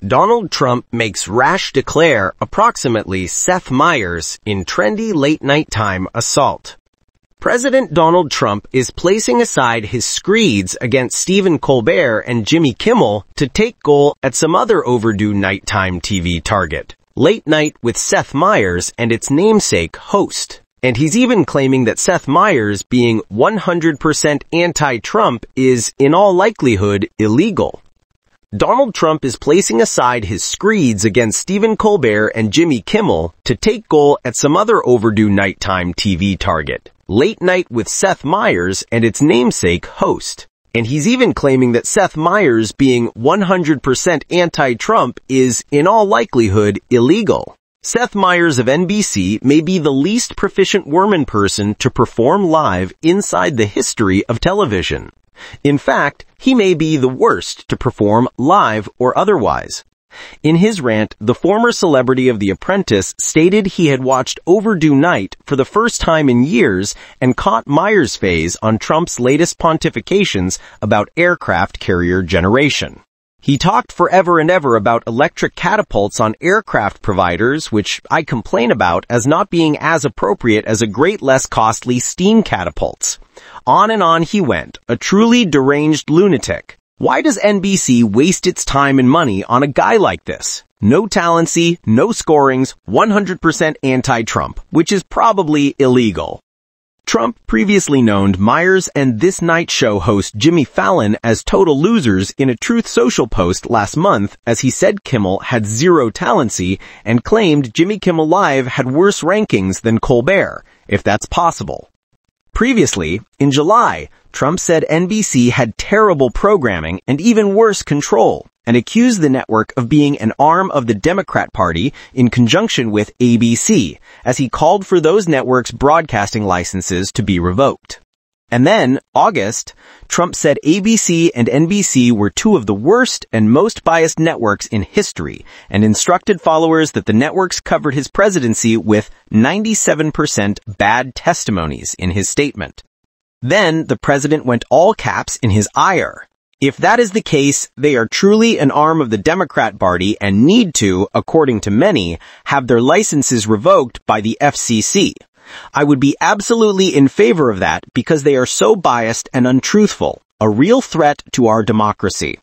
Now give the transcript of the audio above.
Donald Trump makes rash declare approximately Seth Meyers in trendy late-night time assault. President Donald Trump is placing aside his screeds against Stephen Colbert and Jimmy Kimmel to take goal at some other overdue nighttime TV target, Late Night with Seth Meyers and its namesake host. And he's even claiming that Seth Meyers being 100% anti-Trump is, in all likelihood, illegal. Donald Trump is placing aside his screeds against Stephen Colbert and Jimmy Kimmel to take goal at some other overdue nighttime TV target, Late Night with Seth Meyers and its namesake host. And he's even claiming that Seth Meyers being 100% anti-Trump is, in all likelihood, illegal. Seth Meyers of NBC may be the least proficient Worman person to perform live inside the history of television. In fact, he may be the worst to perform live or otherwise. In his rant, the former celebrity of The Apprentice stated he had watched Overdue Night for the first time in years and caught Meyers' phase on Trump's latest pontifications about aircraft carrier generation. He talked forever and ever about electric catapults on aircraft providers, which I complain about as not being as appropriate as a great less costly steam catapults. On and on he went, a truly deranged lunatic. Why does NBC waste its time and money on a guy like this? No talency, no scorings, 100% anti-Trump, which is probably illegal. Trump previously known Meyers and This Night Show host Jimmy Fallon as total losers in a Truth Social post last month, as he said Kimmel had zero talency and claimed Jimmy Kimmel Live had worse rankings than Colbert, if that's possible. Previously, in July, Trump said NBC had terrible programming and even worse control, and accused the network of being an arm of the Democrat Party in conjunction with ABC, as he called for those networks' broadcasting licenses to be revoked. And then, August, Trump said ABC and NBC were two of the worst and most biased networks in history, and instructed followers that the networks covered his presidency with 97% bad testimonies in his statement. Then, the president went all caps in his ire. If that is the case, they are truly an arm of the Democrat Party and need to, according to many, have their licenses revoked by the FCC. I would be absolutely in favor of that because they are so biased and untruthful, a real threat to our democracy.